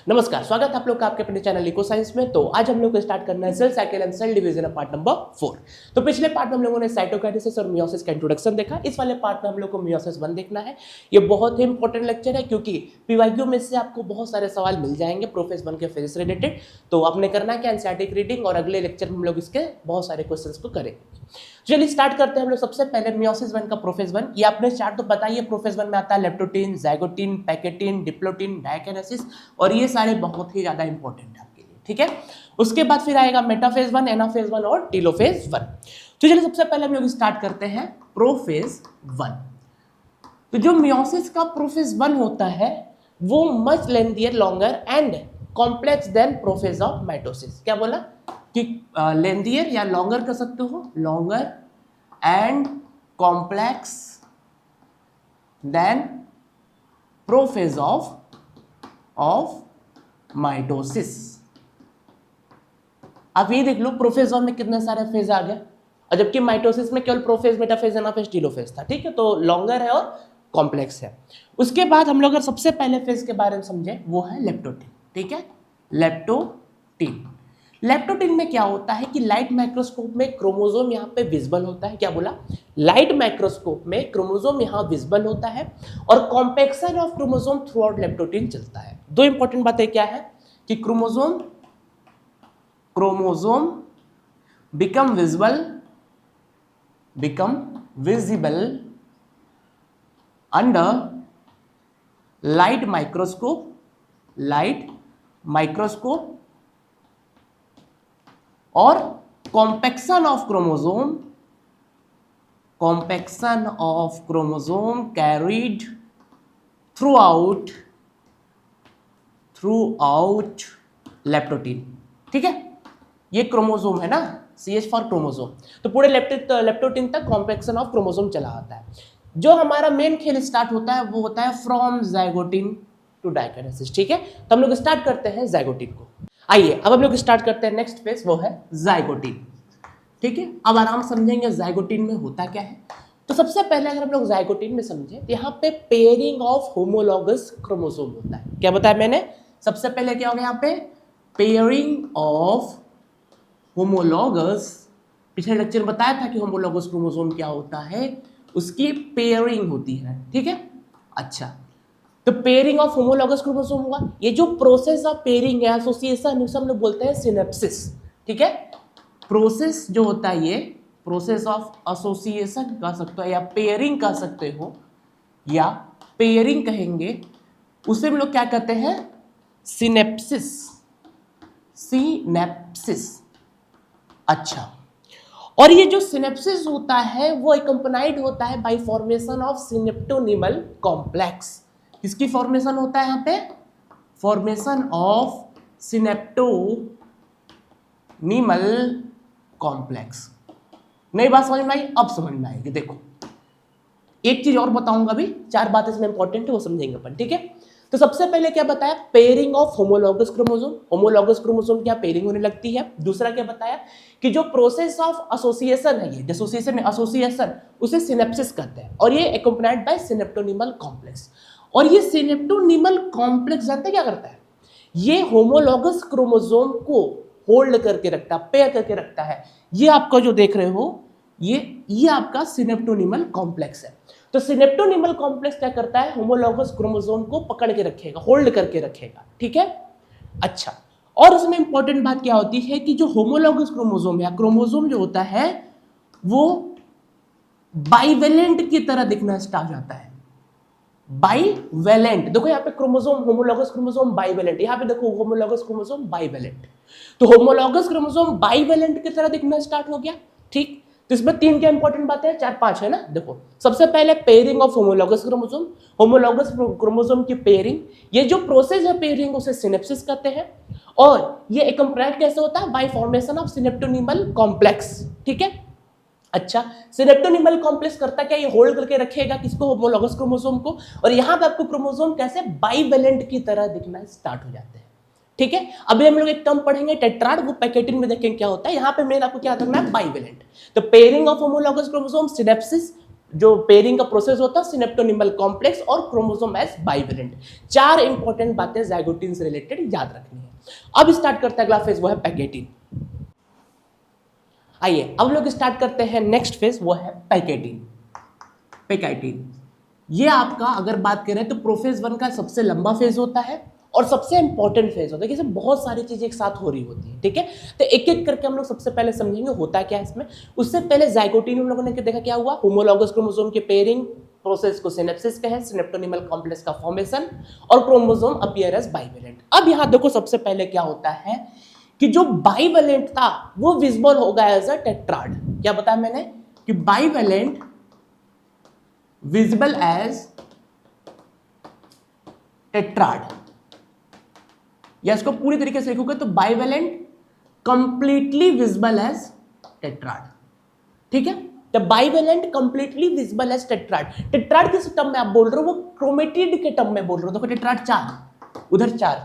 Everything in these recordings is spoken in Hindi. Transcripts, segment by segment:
नमस्कार, स्वागत है आप लोग का आपके अपने चैनल इको साइंस में। तो आज हम लोग को स्टार्ट करना है cell cycle and cell division part number 4। तो पिछले पार्ट में हम लोगों ने साइटोकाइनेसिस और मियोसिस का इंट्रोडक्शन देखा। इस वाले पार्ट में हम लोग को मियोसिस 1 देखना है। ये बहुत ही इंपॉर्टेंट लेक्चर है क्योंकि पीवाईक्यू में से आपको बहुत सारे सवाल मिल जाएंगे प्रोफेस 1 के फेज से रिलेटेड। तो आपने करना क्या, एनसीईआरटी की रीडिंग और अगले लेक्चर में हम लोग इसके बहुत सारे क्वेश्चंस को करेंगे। चलिए स्टार्ट करते हैं हम लोग। सबसे पहले मियोसिस 1 का प्रोफेस 1, ये आपने चार्ट तो पता ही है। प्रोफेस 1 में आता है लेप्टोटीन, जाइगोटीन, पैकेटीन, डिप्लोटीन, डाइकिनेसिस और ये सारे बहुत ही ज्यादा इंपॉर्टेंट है आपके लिए, ठीक है। उसके बाद फिर आएगा मेटाफेज 1, एनाफेज 1 और टीलोफेज 1। तो चलिए सबसे पहले हम लोग स्टार्ट करते हैं प्रोफेज 1। तो जो मियोसिस का प्रोफेज 1 होता है वो much lengthier, longer and complex than prophase of mitosis. क्या बोला कि लेंथियर या लॉन्गर कर सकते हो, longer and complex than prophase of mitosis. आप ये देख लो प्रोफेज 1 में कितने सारे फेज आ गए और जबकि माइटोसिस में केवल प्रोफेज, मेटाफेज, एनाफेज, टीलोफेज था, ठीक है। तो लॉन्गर है और कॉम्प्लेक्स है। उसके बाद हम लोग अगर सबसे पहले फेज के बारे में समझे वो है लेप्टोटीन, ठीक है। लेप्टोटीन, लेप्टोटीन में क्या होता है कि लाइट माइक्रोस्कोप में क्रोमोसोम यहाँ पे विजिबल होता है। क्या बोला, लाइट माइक्रोस्कोप में क्रोमोसोम यहाँ विजिबल होता है और compaction of chromosome through out leptotene चलता है। दो इंपॉर्टेंट बातें क्या है कि chromosome become visible under light microscope और compaction of chromosome carried throughout leptotene, ठीक है। ये क्रोमोसोम है ना, CH फॉर क्रोमोसोम। तो पूरे लेप्टोटीन तक कॉम्पैक्शन ऑफ क्रोमोसोम चला आता है। जो हमारा मेन खेल स्टार्ट होता है वो होता है फ्रॉम जाइगोटीन टू डाइकिनेसिस, ठीक है। तो हम लोग स्टार्ट करते हैं जाइगोटीन को। आइए अब हम लोग स्टार्ट करते हैं नेक्स्ट फेज, वो है जाइगोटीन, ठीक है। अब आराम समझेंगे जाइगोटीन में होता क्या है। तो सबसे पहले अगर हम लोग जाइगोटीन में समझे तो यहाँ पे पेयरिंग ऑफ होमोलॉगस क्रोमोसोम होता है। क्या बताया मैंने, सबसे पहले क्या होगा यहाँ पे पेयरिंग ऑफ होमोलॉगस। पिछले लेक्चर में बताया था कि होमोलॉगस क्रोमोसोम क्या होता है, उसकी पेयरिंग होती है, ठीक है। अच्छा, तो पेयरिंग ऑफ होमोलॉगस क्रोमोसोम हुआ। ये जो प्रोसेस ऑफ पेयरिंग है, एसोसिएशन, उसे हम लोग बोलते हैं सिनेप्सिस, ठीक है। प्रोसेस जो होता है ये प्रोसेस ऑफ एसोसिएशन कह सकते हो या पेयरिंग कह सकते हो या पेयरिंग कहेंगे, उसे हम लोग क्या कहते हैं, सिनेप्सिस। अच्छा, और ये जो सिनेप्सिस होता है वो एकम्पनाइड होता है bye formation of synaptonemal complex. किसकी फॉर्मेशन होता है यहाँ पे, फॉर्मेशन ऑफ सिनेप्टोनिमल कॉम्प्लेक्स। नई बात समझ में आई, अब समझ में आएगी। देखो एक चीज और बताऊंगा, अभी 4 बातें इसमें इंपॉर्टेंट है वो समझेंगे अपन, ठीक है। तो सबसे पहले क्या बताया, pairing of homologous chromosome. Homologous chromosome क्या पेयरिंग होने लगती है। दूसरा क्या बताया कि जो प्रोसेस ऑफ एसोसिएशन है, ये एसोसिएशन है, एसोसिएशन उसे सिनेप्सिस कहते हैं और ये एकम्पनाइड बाय सिनेप्टोनिमल कॉम्प्लेक्स। और ये सिनेप्टोनिमल कॉम्प्लेक्स जानते क्या करता है, ये होमोलॉगस क्रोमोसोम को होल्ड करके रखता है, पेयर करके रखता है। ये आपका जो देख रहे हो ये आपका सिनेप्टोनिमल कॉम्प्लेक्स है। तो सिनेप्टोनिमल कॉम्प्लेक्स क्या करता है, होमोलॉगस क्रोमोसोम को पकड़ के रखेगा, होल्ड करके रखेगा, ठीक है। अच्छा, और उसमें इंपॉर्टेंट बात क्या होती है कि जो होमोलॉगस क्रोमोसोम या क्रोमोसोम जो होता है वो बाइवेलेंट की तरह दिखना स्टार्ट हो जाता है। बाइवेलेंट, देखो यहाँ पे क्रोमोसोम, होमोलॉगस क्रोमोसोम बाइवेलेंट, यहाँ पे देखो होमोलॉगस क्रोमोसोम बाइवेलेंट। तो होमोलॉगस क्रोमोसोम बाइवेलेंट की तरह दिखना स्टार्ट हो गया, ठीक। तो इसमें 3 क्या इंपॉर्टेंट बातें हैं, 4-5 है ना। देखो सबसे पहले pairing of homologous chromosome, homologous chromosome की पेयरिंग, ये जो प्रोसेस है पेयरिंग उसे सिनेप्सिस कहते हैं। और ये एकम्पनाइड कैसे होता है, bye formation of synaptonemal complex, ठीक है। अच्छा, सिनेप्टोनिमल कॉम्प्लेक्स करता क्या, ये होल्ड करके रखेगा किसको, होमोलॉगस क्रोमोसोम को। और यहां पे आपको क्रोमोसोम कैसे बाइवेलेंट की तरह दिखना स्टार्ट हो जाते हैं, ठीक है। अभी हम लोग एक टर्म पढ़ेंगे टेट्राड, वो पैकेटिन में देखेंगे क्या होता है। यहाँ पे मेन आपको क्या करना है, बाइवेलेंट। तो pairing of homologous chromosome synapses, जो पेयरिंग का प्रोसेस होता है सिनेप्टोनिमल कॉम्प्लेक्स और क्रोमोसोम एज बाइवेलेंट। 4 इंपॉर्टेंट बातें जाइगोटिन से रिलेटेड याद रखनी है। अब स्टार्ट करते हैं अगला फेज, वो है पैकेटिन। आइए अब लोग स्टार्ट करते हैं नेक्स्ट फेज, वो है पैकेटिन। पैकेटिन ये आपका अगर बात करें तो प्रोफेज 1 का सबसे लंबा फेज होता है और सबसे इंपॉर्टेंट फेज होता है, इसमें बहुत सारी चीजें एक साथ हो रही होती है, ठीक है। तो एक एक करके हम लोग सबसे पहले समझेंगे होता क्या है इसमें। उससे पहले जाइगोटिन हम लोगों ने देखा क्या हुआ, होमोलॉगस क्रोमोसोम के पेयरिंग प्रोसेस को सिनेप्सिस कहे, सिनेप्टोनिमल कॉम्प्लेक्स का फॉर्मेशन और क्रोमोसोम अपीयर एज बाइवेलेंट। अब यहां देखो सबसे पहले क्या होता है कि जो बाइवेलेंट था वो विजिबल होगा एज अ टेट्राड। क्या बताया मैंने कि बाइवेलेंट विजिबल एज टेट्राड, या इसको पूरी तरीके से लिखोगे तो bivalent completely visible as tetrad, ठीक है। The bivalent completely visible as tetrad. Tetrad किस टर्म में आप बोल रहे हो, वो क्रोमेटिड के टर्म में बोल रहे हो। देखो टेट्राड 4, उधर 4,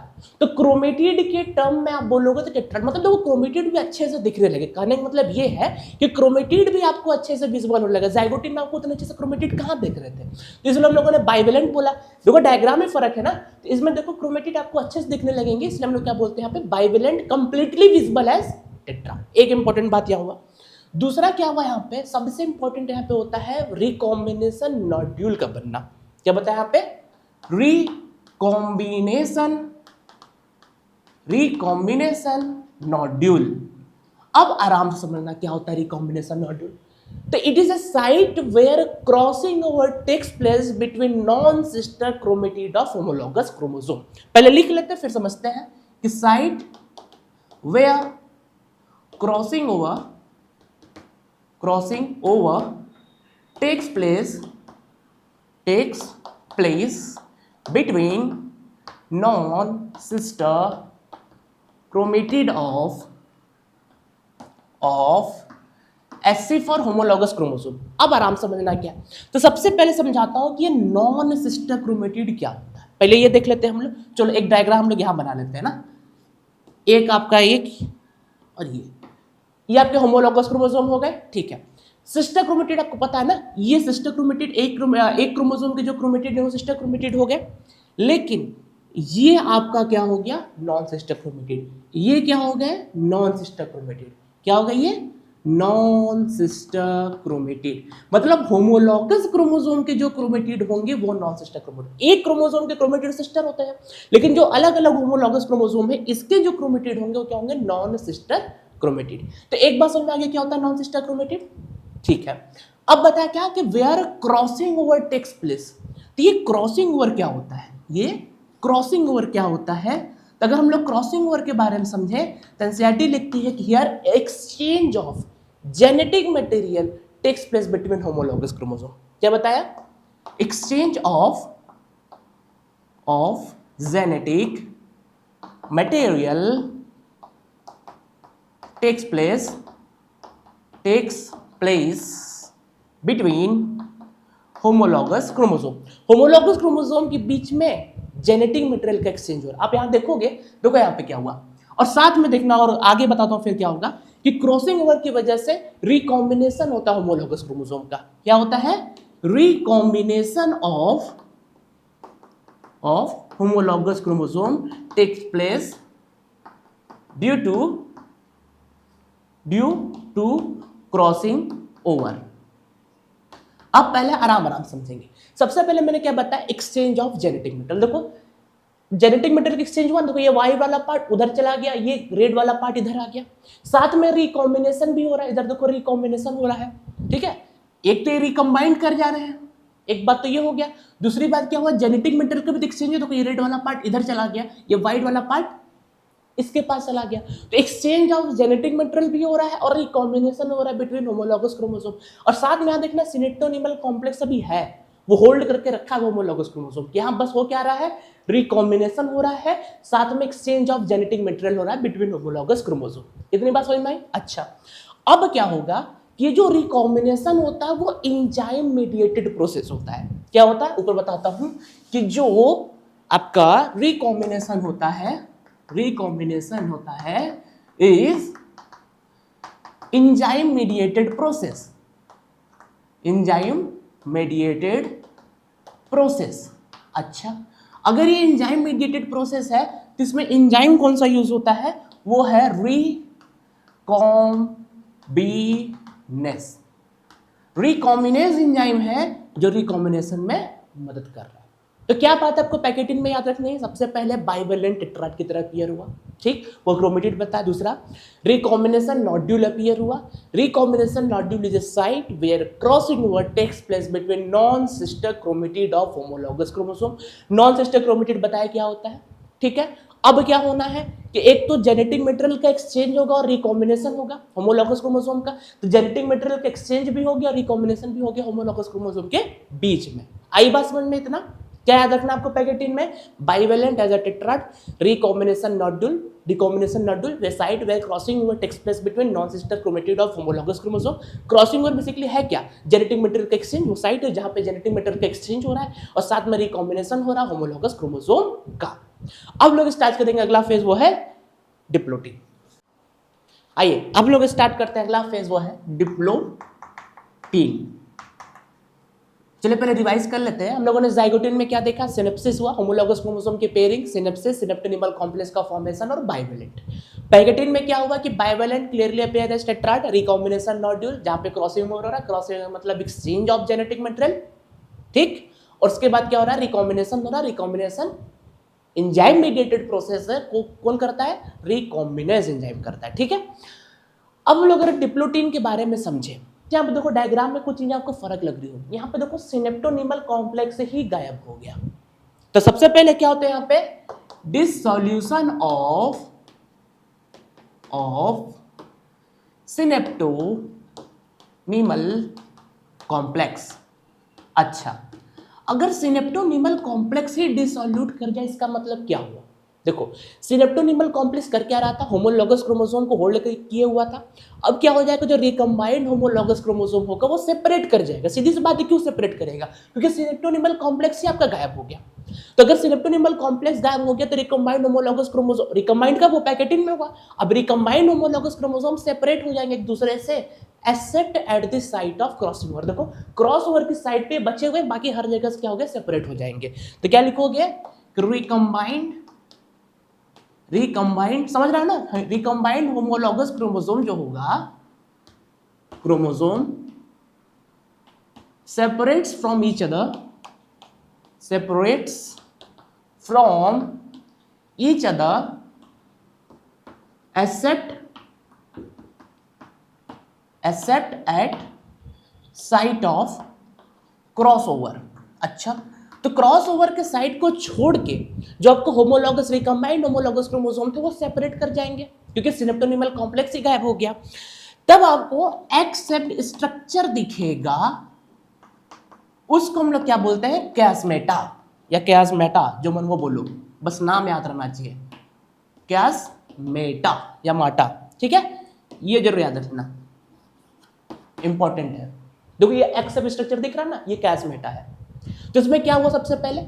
तो क्रोमेटिड के टर्म में आप बोलोगे तो टेट्राड मतलब देखो क्रोमेटिड भी अच्छे से दिखने लगे। कहने का मतलब ये है कि क्रोमेटिड भी आपको अच्छे से विजिबल होने लगा। जाइगोटिन में आपको उतने अच्छे से क्रोमेटिड कहाँ देख रहे थे, तो इसलिए हम लोगों ने बाइवेलेंट बोला। देखो डायग्राम में फर्क है ना, तो इसमें देखो क्रोमेटिड आपको अच्छे से दिखने लगेंगे, इसलिए हम लोग क्या बोलते हैं यहाँ पे bivalent completely visible as tetrad. एक इंपॉर्टेंट बात यहाँ हुआ। दूसरा क्या हुआ यहाँ पे, सबसे इंपॉर्टेंट यहाँ पे होता है रिकॉम्बिनेशन नॉड्यूल का बनना। क्या बताया यहाँ पे, रिकॉम्बिनेशन नॉड्यूल। अब आराम से समझना क्या होता है रिकॉम्बिनेशन नॉड्यूल। तो it is a site where crossing over takes place between non sister chromatid of homologous chromosome. पहले लिख लेते फिर समझते हैं कि site where crossing over takes place between non-sister chromatid of SC for homologous chromosome. अब आराम समझना क्या, तो सबसे पहले समझाता हूं कि ये नॉन सिस्टर क्रोमेटिड क्या होता है। पहले ये देख लेते हैं हम लोग। चलो एक डायग्राम हम लोग यहां बना लेते हैं ना, एक आपका एक और ये आपके होमोलॉगस क्रोमोसोम हो गए, ठीक है। सिस्टर क्रोमेटिड आपको पता है ना, ये सिस्टर क्रोमेटिड एक क्रोमोसोम के जो क्रोमेटिड है वो सिस्टर क्रोमेटिड हो गए, लेकिन ये आपका क्या हो गया, नॉन सिस्टर क्रोमेटिड। ये क्या हो गए, नॉन सिस्टर क्रोमेटिड। क्या हो गया, ये नॉन सिस्टर क्रोमेटिड। मतलब होमोलॉगस क्रोमोसोम के जो क्रोमेटिड होंगे वो नॉन सिस्टर क्रोमेटिड। एक क्रोमोसोम के क्रोमेटिड सिस्टर होते हैं, लेकिन जो अलग अलग होमोलॉगस क्रोमोसोम है इसके जो क्रोमेटिड होंगे वो क्या होंगे, नॉन सिस्टर क्रोमेटिड। तो एक बात समझ में आ गया क्या होता है नॉन सिस्टर क्रोमेटिड, ठीक है। अब बताया क्या कि where crossing over takes place. तो ये क्रॉसिंग ओवर क्या होता है, ये क्रॉसिंग ओवर क्या होता है, तो अगर हम लोग क्रॉसिंग ओवर के बारे में समझे तो एनसीईआरटी लिखती है कि here exchange of genetic material takes place between homologous chromosome. क्या बताया, exchange of genetic material takes place between homologous chromosome। homologous chromosome के बीच में जेनेटिक मटेरियल का एक्सचेंज हो रहा है। आप यहां देखोगे, देखो यहां पे क्या हुआ, और साथ में देखना और आगे बताता हूं फिर क्या होगा कि क्रॉसिंग ओवर की वजह से रिकॉम्बिनेशन होता है होमोलॉगस क्रोमोसोम का। क्या होता है, recombination of homologous chromosome takes place due to crossing over. अब पहले आराम समझेंगे। सबसे पहले मैंने क्या बताया, एक्सचेंज ऑफ जेनेटिक मटेरियल। देखो जेनेटिक मटेरियल एक्सचेंज हुआ, देखो ये वाइट वाला पार्ट उधर चला गया, ये रेड वाला पार्ट इधर आ गया, साथ में रिकॉम्बिनेशन भी हो रहा है। इधर देखो रिकॉम्बिनेशन हो रहा है, ठीक है। एक तो ये रिकम्बाइंड कर जा रहे हैं, एक बात तो ये हो गया। दूसरी बात क्या हुआ, जेनेटिक मटेरियल का भी एक्सचेंज है। देखो ये रेड वाला पार्ट इधर चला गया, ये व्हाइट वाला पार्ट इसके पास चला गया, तो एक्सचेंज ऑफ जेनेटिक मटेरियल भी हो रहा है और रिकॉम्बिनेशन हो रहा है बिटवीन होमोलॉगस क्रोमोसोम। और साथ में यहां देखना सिनेप्टोनिमल कॉम्प्लेक्स अभी है, वो होल्ड करके रखा है होमोलॉगस क्रोमोसोम। यहां बस हो क्या रहा है, रिकॉम्बिनेशन हो रहा है, साथ में एक्सचेंज ऑफ जेनेटिक मटेरियल हो रहा है बिटवीन होमोलॉगस क्रोमोसोम। इतनी बात समझ में आई। अच्छा, अब क्या होगा, ये जो रिकॉम्बिनेशन होता है वो एंजाइम मीडिएटेड प्रोसेस होता है। क्या होता है, ऊपर बताता हूं कि जो आपका रिकॉम्बिनेशन होता है is enzyme mediated process. Enzyme mediated process. अच्छा, अगर ये एंजाइम मेडिएटेड प्रोसेस है तो इसमें एंजाइम कौन सा यूज होता है? वो है रिकॉम्बिनेस। रिकॉम्बिनेज एंजाइम है जो रिकॉम्बिनेशन में मदद कर रहा है। तो क्या बात आपको पैकेटिन में याद रखनी है? सबसे पहले बाइवेलेंट टेट्राड की तरह अपीयर हुआ, ठीक, वो क्रोमेटिड बताया। दूसरा, रिकॉम्बिनेशन नोड्यूल अपीयर हुआ। Recombination nodule is a site where crossing over takes place between non sister chromatid of homologous chromosome. Non sister chromatid बताया क्या होता है, ठीक है। अब क्या होना है कि एक तो जेनेटिक मटेरियल का एक्सचेंज होगा और रिकॉम्बिनेशन होगा होमोलॉगस क्रोमोसोम का। तो जेनेटिक मटेरियल का एक्सचेंज भी हो गया और रिकॉम्बिनेशन भी हो गया होमोलॉगस क्रोमोसोम के बीच में। आई बात समझ में? इतना क्या याद रखना आपको पैकेटिन में? Bivalent as a tetrad, recombination nodule, recombination nodule वे site where crossing over takes place between non sister chromatid of homologous chromosome. Crossing over basically है क्या? जेनेटिक मटेरियल का एक्सचेंज। वो साइट है जहां पे जेनेटिक मटेरियल का एक्सचेंज हो रहा है और साथ में रिकॉम्बिनेशन हो रहा है होमोलॉगस क्रोमोसोम का। अब लोग स्टार्ट करेंगे अगला फेज, वो है डिप्लोटिन। आइए अब लोग स्टार्ट करते हैं अगला फेज, वो है डिप्लोटिन। चलिए पहले रिवाइज कर लेते हैं। हम लोगों ने जाइगोटिन में क्या देखा? सिनेप्सिस हुआ, होमोलॉगस क्रोमोसोम की पेयरिंग, सिनेप्सिस, सिनेप्टोनिमल कॉम्प्लेक्स का फॉर्मेशन और बाइवेलेंट। पैकेटिन में क्या हुआ कि bivalent clearly appear as tetrad, recombination nodule जहां पे क्रॉसिंग हो रहा है, क्रॉसिंग मतलब एक्सचेंज ऑफ जेनेटिक मटेरियल, ठीक। और उसके बाद क्या हो रहा है? रिकॉम्बिनेशन हो रहा है। रिकॉम्बिनेशन एंजाइम मेडिएटेड प्रोसेस है, कौन करता है? रिकॉम्बिनेज एंजाइम करता है, ठीक है। अब लोग अगर डिप्लोटिन के बारे में समझे, यहाँ पे देखो डायग्राम में कुछ चीजें आपको फर्क लग रही होगी। यहाँ पे देखो सिनेप्टोनिमल कॉम्प्लेक्स ही गायब हो गया। तो सबसे पहले क्या होता है यहाँ पे? Dissolution of synaptonemal complex. अच्छा, अगर सिनेप्टोनिमल कॉम्प्लेक्स ही डिसॉल्यूट कर जाए इसका मतलब क्या हुआ? देखो सिनेप्टोनिमल कॉम्प्लेक्स कर क्या रहा था? होमोलॉगस क्रोमोसोम को होल्ड किए हुआ था। अब क्या हो जाएगा? जो रिकम्बाइंड होमोलॉगस क्रोमोसोम होगा वो सेपरेट कर जाएगा। सीधी सी बात है, क्यों सेपरेट करेगा? क्योंकि सिनेप्टोनिमल कॉम्प्लेक्स ही आपका गायब हो गया। तो अगर सिनेप्टोनिमल कॉम्प्लेक्स गायब हो गया तो रिकम्बाइंड होमोलॉगस क्रोमोसोम, रिकम्बाइंड का वो पैकेटिन में होगा। अब रिकम्बाइंड होमोलॉगस क्रोमोसोम सेपरेट हो जाएंगे एक दूसरे से accept at the site of crossing over. देखो क्रॉस ओवर की साइड पे बचे हुए, बाकी हर जगह से क्या हो गया? सेपरेट हो जाएंगे। तो क्या लिखोगे? रिकम्बाइंड, समझ रहा है ना? रिकम्बाइंड होमोलॉगस क्रोमोसोम जो होगा, chromosome separates from each other except at site of crossover। अच्छा, तो क्रॉस ओवर के साइड को छोड़ के जो आपको होमोलॉगस, रिकम्बाइंड होमोलॉगस क्रोमोसोम थे वो सेपरेट कर जाएंगे क्योंकि सिनेप्टोनिमल कॉम्प्लेक्स ही गायब हो गया। तब आपको एक्सेप्ट स्ट्रक्चर दिखेगा, उसको हम लोग क्या बोलते हैं? कैस्मेटा या कैस्मेटा, जो मन वो बोलो, बस नाम याद रहना चाहिए, कैस्मेटा या माटा, ठीक है। ये जरूर याद रखना, इंपॉर्टेंट है। देखो ये एक्सेप्ट स्ट्रक्चर दिख रहा है ना, ये कैस्मेटा है। तो इसमें क्या हुआ? सबसे पहले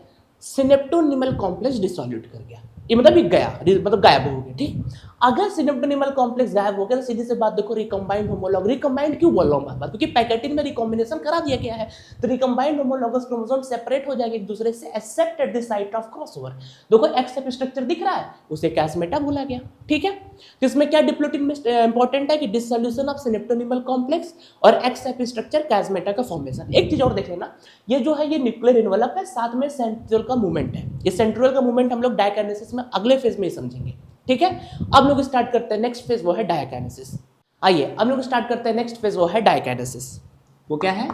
सिनेप्टोनिमल कॉम्प्लेक्स डिसॉल्यूट कर गया, ये मतलब ये गया, मतलब गायब हो गया, ठीक। अगर सिनेप्टोनिमल कॉम्प्लेक्स गायब हो गया तो सीधी सी बात देखो, रिकम्बाइंड होमोलॉग, रिकम्बाइंड क्यों बोल रहा हूं बार-बार? क्योंकि पैकेटिन में रिकॉम्बिनेशन करा दिया गया है। तो रिकम्बाइंड होमोलॉगस क्रोमोसोम सेपरेट हो जाएंगे एक दूसरे से accept at the site of crossover. देखो एक्सेप्ट स्ट्रक्चर दिख रहा है, उसे कैस्मेटा बोला गया, ठीक है। तो इसमें क्या डिप्लोटिन में इंपॉर्टेंट है कि डिसॉल्यूशन ऑफ सिनेप्टोनिमल कॉम्प्लेक्स और एक्सेप्ट स्ट्रक्चर कैस्मेटा का फॉर्मेशन। एक चीज और देख लेना, ये जो है ये न्यूक्लियर एनवेलप है, साथ में सेंट्रियोल का मूवमेंट है। ये सेंट्रियोल का मूवमेंट हम लोग डायकाइनेसिस में अगले फेज में समझेंगे, ठीक है। अब लोग स्टार्ट करते हैं नेक्स्ट फेज, वो है डायकाइनेसिस। आइए अब लोग स्टार्ट करते हैं नेक्स्ट फेज, वो है डायकाइनेसिस। वो क्या है?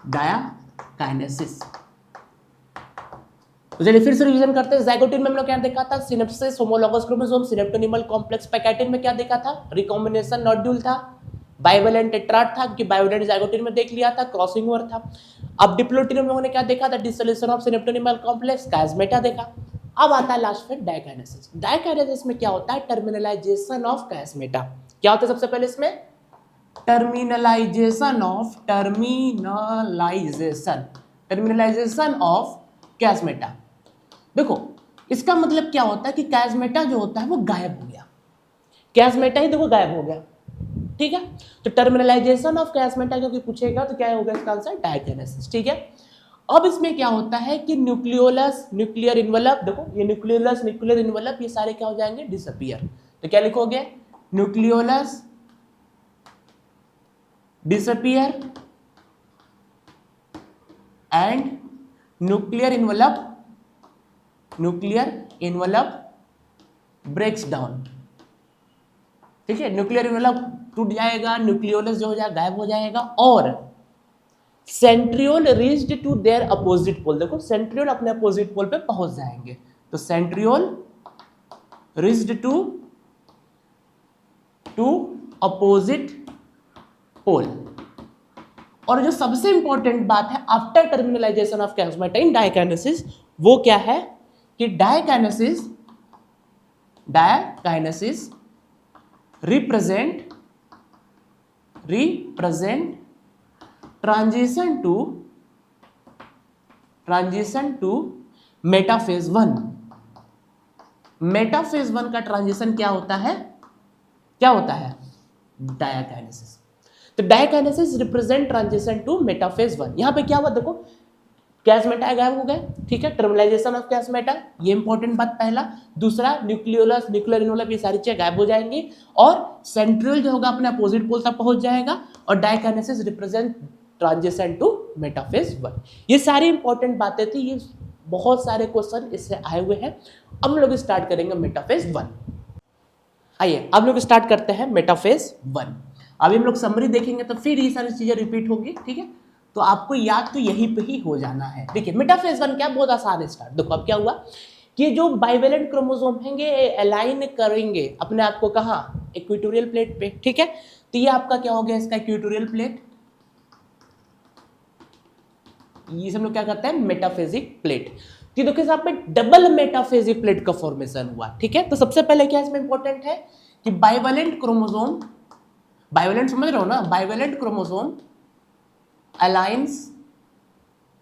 डायकाइनेसिस। तो चलिए फिर से रिवीजन करते हैं। जाइगोटिन में हम लोग क्या देखा था? Synapses, homologous chromosome, synaptonemal complex. Pachytene में क्या देखा था? रिकॉम्बिनेशन नोड्यूल था, बाइवेलेंट टेट्राड था, क्योंकि बाइवेलेंट जाइगोटिन में देख लिया था, क्रॉसिंग ओवर था। अब डिप्लोटिन में हम लोगों ने क्या देखा था? डिसोल्यूशन ऑफ सिनेप्टोनिमल कॉम्प्लेक्स, कैस्मेटा देखा। अब आता है लास्ट में डायकाइनेसिस। डायकाइनेसिस में क्या होता है? Terminalisation of कैस्मेटा। क्या होता है सबसे पहले इसमें? Terminalisation of कैस्मेटा। देखो इसका मतलब क्या होता है कि कैस्मेटा जो होता है वो गायब हो गया। कैस्मेटा ही देखो गायब हो गया, ठीक है। तो टर्मिनलाइजेशन ऑफ कैस्मेटा क्योंकि पूछेगा तो क्या होगा इसका आंसर डायकाइनेसिस, ठीक है। अब इसमें क्या होता है कि न्यूक्लियोलस, न्यूक्लियर इन्वेलप, देखो ये न्यूक्लियोलस, न्यूक्लियर इन्वेलप ये सारे क्या हो जाएंगे, डिसअपीयर। तो क्या लिखोगे, nucleolus disappear and nuclear envelope breaks down, ठीक है। न्यूक्लियर इन्वेलप टूट जाएगा, न्यूक्लियोलस जो हो जाएगा गायब हो जाएगा, और centriole reached to their opposite pole, देखो सेंट्रियोल अपने अपोजिट पोल पे पहुंच जाएंगे। तो centriole reached to opposite pole. और जो सबसे इंपॉर्टेंट बात है after terminalization of chiasmata in diakinesis, वो क्या है कि diakinesis represent transition to metaphase 1। Metaphase 1 का ट्रांजिशन क्या होता है डायकाइनेसिस। तो diakinesis represent transition to metaphase 1। यहां पे क्या हुआ देखो, कैस्मेटा गायब हो गए, ठीक है, टर्मिनलाइजेशन ऑफ कैस्मेटा, ये इंपॉर्टेंट बात पहला। दूसरा, न्यूक्लियोलस, न्यूक्लियर इन्वेलप ये सारी चीजें गायब हो जाएंगी और सेंट्रियोल जो होगा अपने अपोजिट पोल तक पहुंच जाएगा, और diakinesis represent transition to metaphase 1। ये सारी इंपॉर्टेंट बातें थी, ये बहुत सारे क्वेश्चन इससे आए हुए हैं। अब हम लोग स्टार्ट करेंगे मेटाफेज 1। आइए अब लोग स्टार्ट करते हैं मेटाफेज 1। अभी हम लोग समरी देखेंगे तो फिर ये सारी चीजें रिपीट होगी, ठीक है। तो आपको याद तो यहीं पे ही हो जाना है। देखिए मेटाफेज 1 क्या, बहुत आसान है स्टार्ट। देखो अब क्या हुआ कि जो बाइवेलेंट क्रोमोसोम हैंगे अलाइन करेंगे अपने आप को कहाँ, इक्वेटोरियल प्लेट पे, ठीक है। तो ये आपका क्या हो गया, इसका इक्वेटोरियल प्लेट, ये हम लोग क्या करते हैं मेटाफेजिक प्लेट। तो देखो यहाँ पे डबल मेटाफेजिक प्लेट का फॉर्मेशन हुआ, ठीक है। तो सबसे पहले क्या इसमें इंपॉर्टेंट है कि बाइवेलेंट क्रोमोसोम, बाइवेलेंट समझ रहे हो ना, bivalent chromosome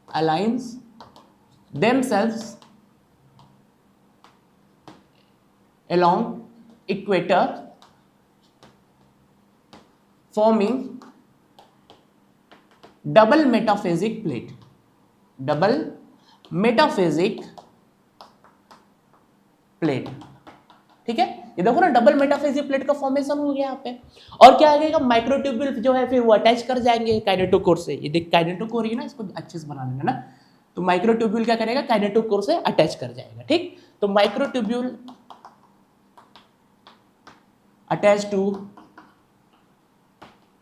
aligns themselves along equator forming double metaphasic plate, ठीक है। ये देखो ना डबल मेटाफेजिक प्लेट का फॉर्मेशन हो गया यहाँ पे। और क्या आएगा, माइक्रोट्यूब्यूल जो है फिर वो अटैच कर जाएंगे काइनेटोकोर से। ये देख काइनेटोकोर ही ना, इसको अच्छे से बना लेना ना। तो माइक्रोट्यूब्यूल क्या करेगा, काइनेटोकोर से अटैच कर जाएगा, ठीक। तो माइक्रोट्यूब्यूल अटैच टू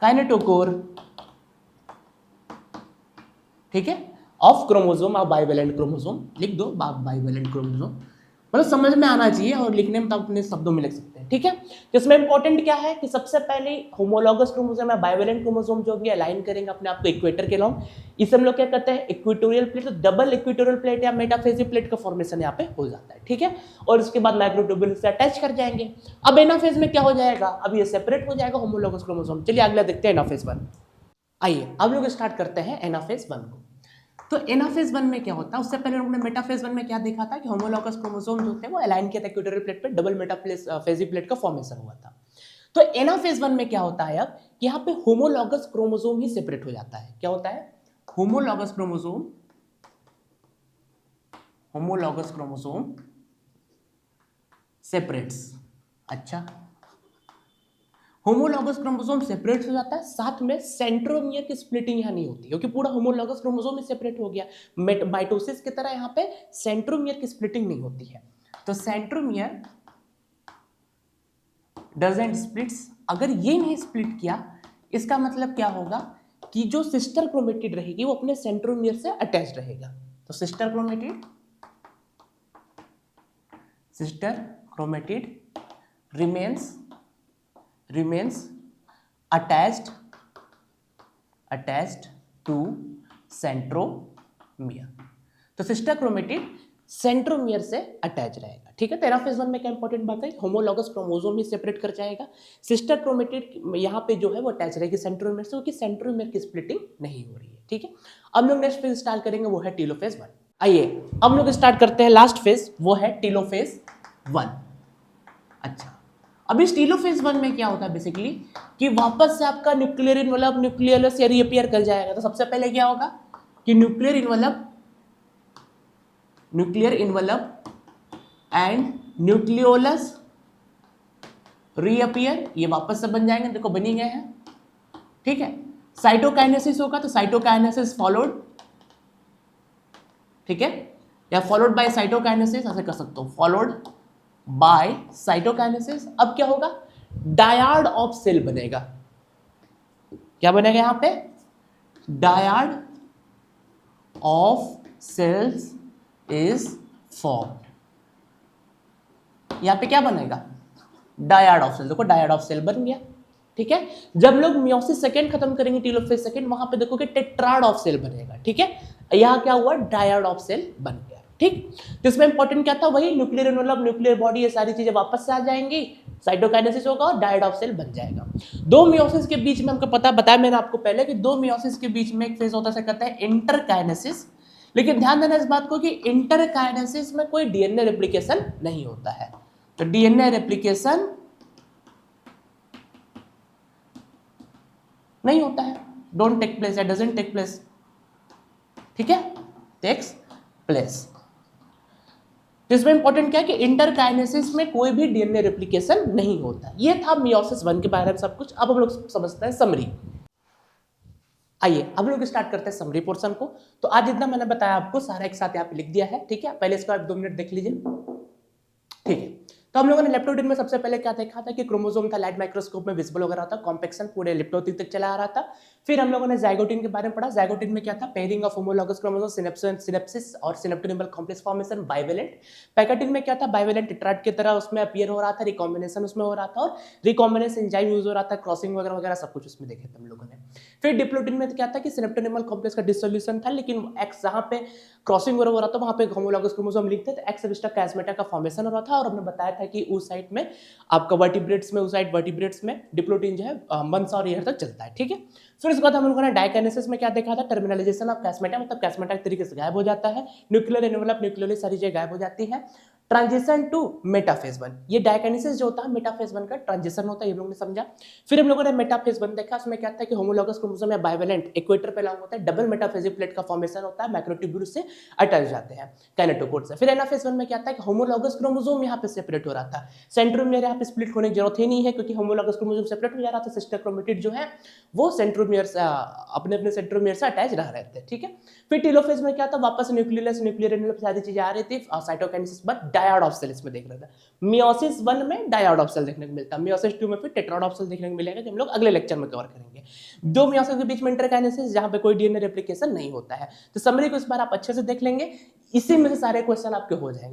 काइनेटोकोर, ठीक है, of chromosome of bivalent chromosome. लिख दो बाइवेलेंट क्रोमोसोम, मतलब समझ में आना चाहिए, और लिखने में तो अपने शब्दों में लिख सकते हैं, ठीक है। तो इसमें इंपॉर्टेंट क्या है कि सबसे पहले होमोलॉगस क्रोमोसोम या बाइवेलेंट क्रोमोसोम जो भी अलाइन करेंगे अपने आप को इक्वेटर के लॉन्ग, इसे हम लोग क्या कहते हैं इक्वेटोरियल प्लेट। तो डबल इक्वेटोरियल प्लेट या मेटाफेजिक प्लेट का फॉर्मेशन यहाँ पे हो जाता है, ठीक है। और उसके बाद माइक्रोट्यूब्यूल से अटैच कर जाएंगे। अब एनाफेज में क्या हो जाएगा, अब ये सेपरेट हो जाएगा होमोलॉगस क्रोमोसोम। चलिए अगला देखते हैं एनाफेज 1। आइए अब लोग स्टार्ट करते हैं एनाफेज 1 को। तो एनाफेज 1 में क्या होता है, उससे पहले हमने मेटाफेज 1 में क्या देखा था कि होमोलॉगस क्रोमोसोम जो थे वो अलाइन किए थे इक्वेटोरियल प्लेट पे, डबल मेटाफेजिक प्लेट का फॉर्मेशन हुआ था। तो एनाफेज 1 में क्या होता है अब कि यहाँ पे होमोलॉगस क्रोमोसोम ही सेपरेट हो जाता है। क्या होता है, होमोलॉगस क्रोमोसोम सेपरेट्स। अच्छा, होमोलॉगस क्रोमोसोम सेपरेट हो जाता है, साथ में सेंट्रोमियर की स्प्लिटिंग यहाँ नहीं होती, क्योंकि पूरा होमोलॉगस क्रोमोसोम ही सेपरेट हो गया। माइटोसिस की तरह यहाँ पे सेंट्रोमियर की स्प्लिटिंग नहीं होती है। तो सेंट्रोमियर डजंट स्प्लिट्स। अगर ये नहीं स्प्लिट किया, इसका मतलब क्या होगा कि जो सिस्टर क्रोमेटिड रहेगी वो अपने सेंट्रोमियर से अटैच रहेगा। तो sister chromatid remains attached to centromere। तो सिस्टर क्रोमेटिड सेंट्रोमियर से अटैच रहेगा, ठीक है। तो एनाफेज 1 में क्या इंपॉर्टेंट बात है, होमोलॉगस क्रोमोसोम ही सेपरेट कर जाएगा, सिस्टर क्रोमेटिड यहाँ पे जो है वो अटैच रहेगी सेंट्रोमियर से, क्योंकि सेंट्रोमियर की स्प्लिटिंग नहीं हो रही है, ठीक है। अब लोग नेक्स्ट फेज स्टार्ट करेंगे, वो है टेलोफेज 1। आइए अब लोग स्टार्ट करते हैं लास्ट फेज, वो है टेलोफेज 1। अच्छा, अब इस टेलोफेज 1 में क्या होता है बेसिकली कि वापस से आपका न्यूक्लियर इनवलप न्यूक्लियस या रीअपियर कर जाएगा। तो सबसे पहले क्या होगा कि nuclear envelope and nucleolus reappear, ये वापस से बन जाएंगे, देखो बनी गए हैं, ठीक है। साइटोकाइनेसिस होगा तो साइटोकाइनेसिस फॉलोड, ठीक है, या फॉलोड बाय साइटोकाइनेसिस ऐसे कर सकते हो, फॉलोड बाय साइटोकाइनेसिस। अब क्या होगा, डायड ऑफ सेल बनेगा। क्या बनेगा यहां पे, dyad of cells is formed. यहां पे क्या बनेगा, डायड ऑफ सेल, देखो डायड ऑफ सेल बन गया, ठीक है। जब लोग मियोसिस सेकेंड खत्म करेंगे टेलोफेज सेकेंड, वहां पे देखोगे टेट्राड ऑफ सेल बनेगा, ठीक है। यहां क्या हुआ, डायड ऑफ सेल बन गया, ठीक। तो इसमें इंपॉर्टेंट क्या था, वही न्यूक्लियर एनवलप, न्यूक्लियर बॉडी, ये सारी चीजें वापस से आ जाएंगी, साइटोकाइनेसिस होगा और डायड ऑफ सेल बन जाएगा। दो मियोसिस के बीच में हमको पता बताया मैंने आपको पहले कि दो मियोसिस के बीच में एक फेज होता है, कहता है इंटरकाइनेसिस। लेकिन ध्यान देना इस बात को कि इंटरकाइनेसिस में कोई डीएनए रेप्लिकेशन नहीं होता है। तो डीएनए रेप्लिकेशन नहीं होता है, डोंट टेक प्लेस या डजंट टेक प्लेस, ठीक है, टेक्स प्लेस। तो इसमें इंपॉर्टेंट क्या है कि इंटरकाइनेसिस में कोई भी डीएनए रेप्लिकेशन नहीं होता। ये था मियोसिस 1 के बारे में सब कुछ। अब हम लोग समझते हैं समरी। आइए अब लोग स्टार्ट करते हैं समरी पोर्शन को। तो आज जितना मैंने बताया आपको सारा एक साथ यहाँ पे लिख दिया है, ठीक है। पहले इसको आप 2 मिनट देख लीजिए, ठीक है। तो हम लोगों ने लेप्टोडिन में सबसे पहले क्या देखा था कि क्रोमोसोम था, लाइट माइक्रोस्कोप में विजिबल हो रहा था, कॉम्पेक्शन पूरे लिप्टोथिक तक चला आ रहा था। फिर हम लोगों ने जाइगोटिन के बारे में पढ़ा। जाइगोटिन में क्या था, pairing of homologous chromosome, synapsis और synaptonemal complex formation, bivalent. Pachytene में क्या था, बाइवेलेंट टेट्राड की तरह उसमें अपीयर हो रहा था, रिकॉम्बिनेशन उसमें हो रहा था और रिकॉम्बिनेशन एंजाइम यूज हो रहा था, क्रॉसिंग वगैरह वगैरह सब कुछ उसमें देखे थे हम लोगों ने। फिर डिप्लोटिन में क्या था कि सिनेप्टोनिमल कॉम्प्लेक्स का डिसोल्यूशन था, लेकिन एक्स जहां पे क्रॉसिंग वगैरह हो रहा था वहां पे होमोलॉगस क्रोमोसोम लिखते थे, एक्स सबस्टा कैस्मेटा का फॉर्मेशन हो रहा था। और हमने बताया था कि उस साइड में आपका वर्टिब्रेट्स में, उस साइड वर्टिब्रेट्स में डिप्लोटिन जो है मंथ्स और ईयर तक चलता है, ठीक है। फिर उसके बाद हम लोगों ने डाइकाइनेसिस में क्या देखा था, टर्मिनलाइजेशन ऑफ कैस्मेटा, मतलब कैस्मेटा एक तरीके से गायब हो जाता है, न्यूक्लियर एनवलप न्यूक्लियोलस सारी चीजें गायब हो जाती है। ट्रांजिशन टू मेटाफेज 1, ये डाइकाइनेसिस जो होता है मेटाफेज 1 का ट्रांजिशन होता है, ये लोगों ने समझा। फिर हम लोगों ने मेटाफेज 1 देखा, उसमें क्या था कि होमोलॉगस क्रोमोसोम या बाइवेलेंट इक्वेटर पे लॉन्ग होता है, डबल मेटाफेजिक प्लेट का फॉर्मेशन होता है, माइक्रोट्यूब्यूल से अटैच जाते हैं काइनेटोकोर से। फिर एनाफेज 1 में क्या था कि होमोलॉगस क्रोमोसोम यहाँ पे सेपरेट हो रहा था, सेंट्रोमियर यहाँ पे स्प्लिट होने की जरूरत ही नहीं है क्योंकि होमोलॉगस क्रोमोसोम सेपरेट हो जा रहा था, सिस्टर क्रोमेटिड जो है वो सेंट्रोमियर से अपने अपने सेंट्रोमियर से अटैच रह रहे थे, ठीक है। फिर टेलोफेज में क्या था, वापस न्यूक्लियस न्यूक्लियर एनवलप सारी चीजें आ रही थी, cytokinesis but dyad of cell इसमें देख रहा था। मियोसिस 1 में डायड ऑफ सेल देखने को मिलता है, मियोसिस 2 में फिर टेट्राड ऑफ सेल देखने को मिलेगा, जो हम लोग अगले लेक्चर में कवर करेंगे। दो मियोसिस के बीच में इंटरकाइनेसिस जहां पे कोई डीएनए रेप्लिकेशन नहीं होता है। तो समरी को इस बार आप अच्छे से देख लेंगे, इसी में से सारे क्वेश्चन आपके हो जाएंगे।